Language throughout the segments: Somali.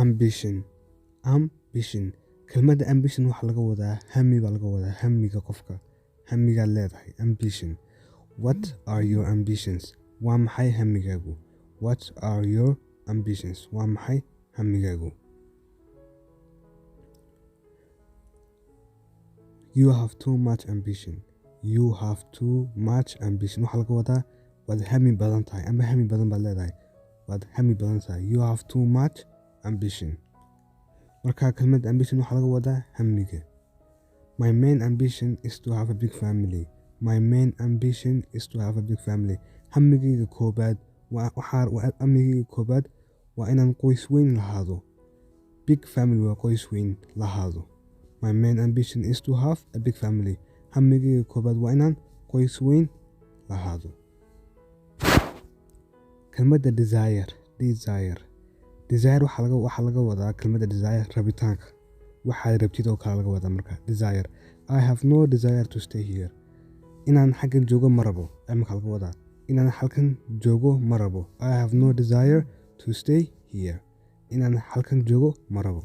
ambition kelmadda ambition waxaa laga wadaa hami baa laga wadaa hamiga qofka hamigaad leedahay ambition. What are your ambitions? Waa maxay hamigaagu? What are your ambitions? Waa maxay hamigaagu? You have too much ambition. You have too much ambition waxaa laga wadaa waad hami badan tahay ama hami badan baad leedahay waad hami badan tahay. You have too much ambition. Marka kelmadda ambition waxaa laga wadaa hamiga. My main ambition is to have a big family. My main ambition is to have a big family. Hamigayga koobaad waa inaan qoys weyn lahaado. Big family waa qoys weyn lahaado. My main ambition is to have a big family. Hamigayga koobaad waa inaan qoys weyn lahaado. Kelmadda desire waxaa laga wadaa kelmadda desire rabitaanka waxaad rabtid oo kale laga wadaa marka desire. I have no desire to stay here. Inaan xaggan joogo ma rabo ayaa marka laga wadaa inaan halkan joogo ma rabo. I have no desire to stay here. Inaan halkan joogo ma rabo.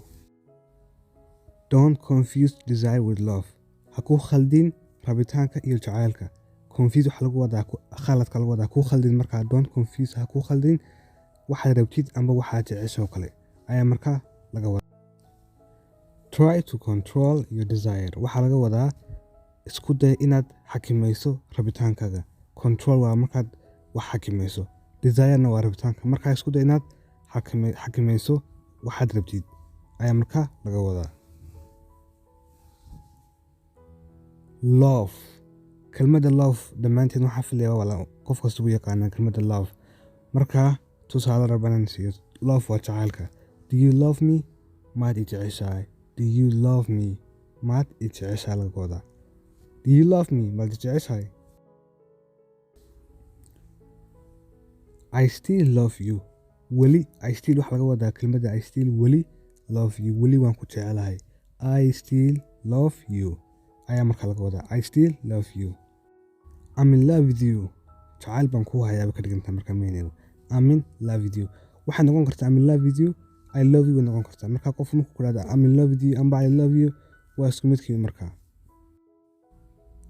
Don't confuse desire with love. Ha ku khaldin rabitaanka iyo jacaylka. Confuse waxa lagu wadaa khaladka lagu wadaa ku khaldin marka don't confuse ha ku khaldin waxaad rabtid amba waxaad jecesho kale ayaa marka laga wadaa. Try to control your desire waxaa laga wadaa isku day inaad xakamayso rabitaankaaga. Control waa markaad wax xakamayso. Desire-na waa rabitaanka markaa isku day inaad xakamayso waxaad rabtid ayaa marka laga wadaa. Love kelmadda love dhammaanteen waxaa filayaa wala qof kasta uu yaqaana kelmadda love. Marka tusaale rabanan siiyo love waa jacaylka. Do you love me? Maad i jeceshahay. Do you love me? Maad i jeceshahay laga wadaa. Do you love me? Maad i jeceshahay. I still love you. Weli I still waxa laga wadaa kelmadda I still weli love you. Weli waan ku jecelahay. I still love you. Ayaa marka laga wadaa I still love you. I'm in love with you. Jacayl baan ku hayaa ka dhiganta marka meeneeyo. I'm in love with you. Waxaa noqon kartaa I'm in love with you. I love you noqon kartaa. Marka qof markuu ku raada I'm in love with you amba I love you waa isku midkii marka.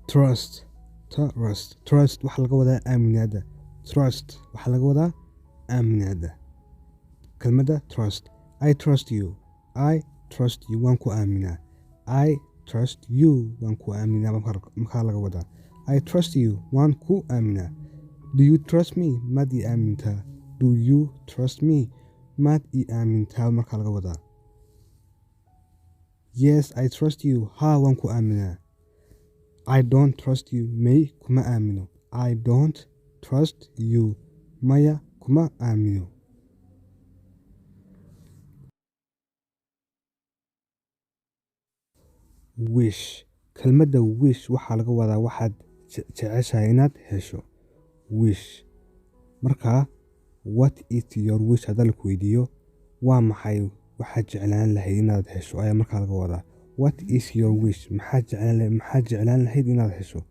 Trust waxaa laga wadaa aaminaada. Trust waxaa laga wadaa aaminaada. Kelmadda trust. I trust you. I trust you waan ku aaminaa. I trust you waan ku aaminaa marka laga wadaa. I trust you waan ku aaminaa. Do you trust me? Maad i aamintaa. Do you trust me? Maad i aamintaa marka laga wadaa. Yes, I trust you. Ha waan ku aaminaa. I don't trust you. May kuma aamino. I don't trust you. Maya kuma aamino. Wish kelmadda wish waxaa laga wadaa waxaad jeceshahay inaad hesho. Wish marka what is your wish hadda la weydiiyo waa maxay waxaad jeclaan lahayd inaad hesho ayaa marka laga wadaa. What is your wish? maxaad jeclaan lahayd inaad hesho.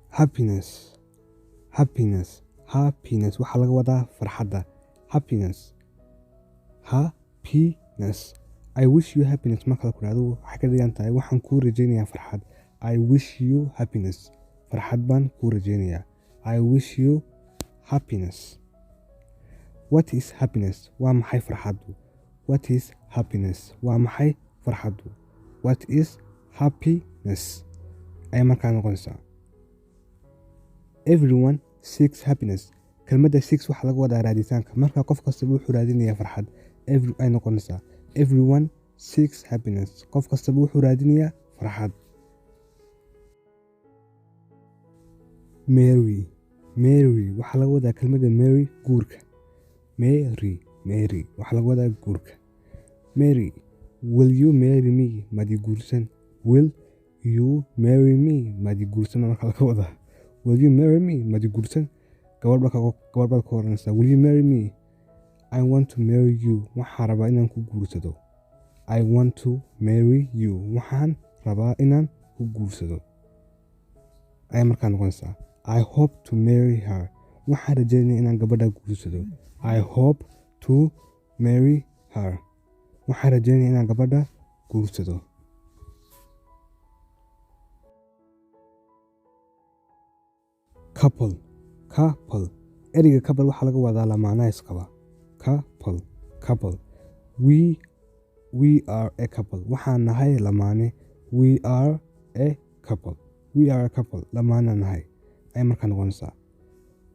Happiness waxaa laga wadaa farxadda. Happiness I wish you happiness marka la kuraado waxay ka dhigan tahay waxaan kuu rajaynayaa farxad. I wish you happiness. Farxad baan kuu rajaynayaa. I wish you happiness. What is happiness? Waa maxay farxaddu? What is happiness? Waa maxay farxaddu? What is happiness? Ayaa markaa noqonaysaa. Everyone seeks happiness. Kelmadda seeks waxaa laga wadaa raaditaanka. Marka qof kasta wuxuu raadinayaa farxad. Ay noqonaysaa. Everyone seeks happiness. Qof kasta wuxuu raadinayaa farxad. Mary waxaa laga wadaa kelmadda Mary guurka. Mary waxaa laga wadaa guurka. Mary, will you marry me? Maad i guursan. Will you marry me? Maad i guursan marka laga wadaa. Will you marry me? Maad i guursan. Gabadh baad ku oranaysaa. Will you marry me? I want to marry you. Waxaan rabaa inaan ku guursado. I want to marry you. Waxaan rabaa inaan ku guursado. Ayaa markaa noqonaysaa. I hope to marry her. waxaan rajeynaya inaan gabadha guursado. I hope to marry her. waxaan rajeynaya inaan gabadha guursado. couple ereyga couple waxaa laga wadaa lamaana isqaba. couple we are a couple. waxaan nahay lamaane. we are a couple lamaana nahay ay markaa noqonaysaa.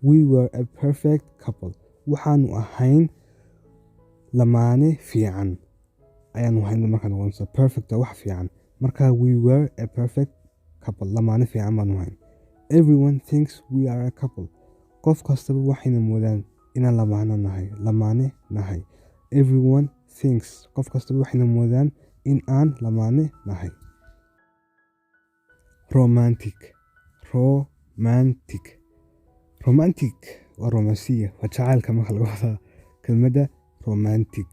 we were a perfect couple. waxaanu ahayn lamaane fiican ayaanu ahayn markaa noqonaysaa. perfect wax fiican. markaa we were a perfect couple lamaane fiican baanu ahayn. everyone thinks we are a couple. qof kastaba waxayna moodaan inaan lamaane nahay. everyone thinks qof kastaba waxayna moodaan in aan lamaane nahay. romantic waa romansiya, waa jacaylka marka laga wadaa kelmadda romantic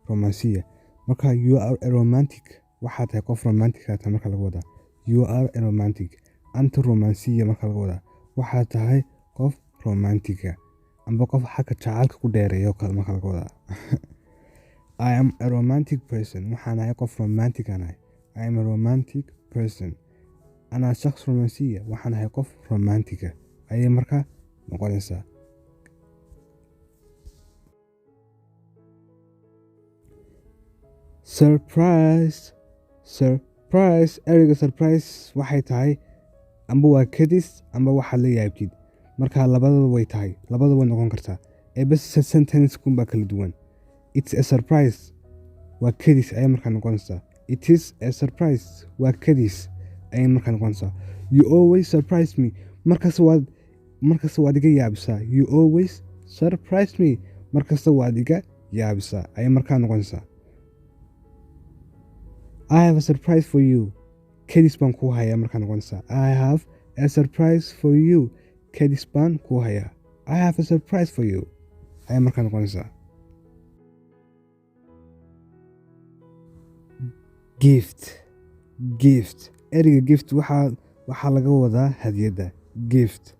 romansiya. marka you are a romantic waxaa tahay qof romantic tahay marka laga wadaa. you are a romantic. anta romansiya marka laga wadaa waxaa tahay qof romantica amba qof xagga jacaylka ku dheereeyo kale marka laga wadaa. I am a romantic person. waxaan ahay qof romantic anahay. I am a romantic person. anaa shakhs romansiya waxaan ahay qof romantica ayay markaa noqonaysaa. surprise ereyga surprise waxay tahay amba waa kadis amba waxaad la yaabtid. markaa labadaba way tahay, labadaba way noqon kartaa ee bas sentence kunbaa kala duwan. it's a surprise waa kadis ayay markaa noqonaysaa. it is a surprise waa kadis ayay markaa noqonaysaa. you always surprise me. markasta waad iga yaabisaa. you always surprise me. markasta waad iga yaabisaa ayay markaa noqonaysaa. I have a surprise for you. kadis baan kuu hayaa markaa noqonaysaa. I have a surprise for you. kadis baan kuu hayaa. I have a surprise for you ayay markaa noqonaysaa. gift ereyga gift waxaa laga wadaa hadiyadda. gift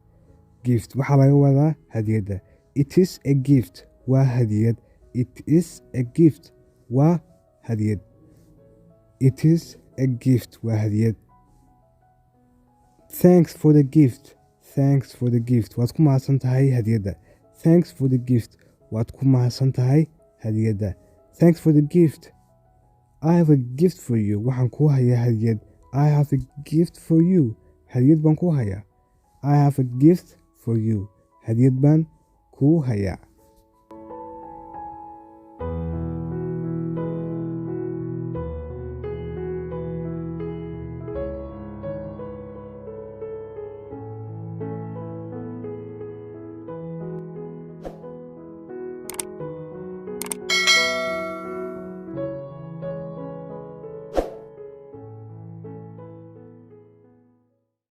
waxaa laga wadaa hadiyadda. it is a gift waa hadiyad. it is a gift waa hadiyad. it is a gift waa hadiyad. thanks for the gift waad ku mahadsan tahay hadiyadda. thanks for the gift waad ku mahadsan tahay hadiyadda. thanks for the gift. I have a gift for you. waxaan kuu hayaa hadiyad. I have a gift for you. hadiyad baan kuu hayaa. I have a gift for you. hadiyad baan kuu hayaa.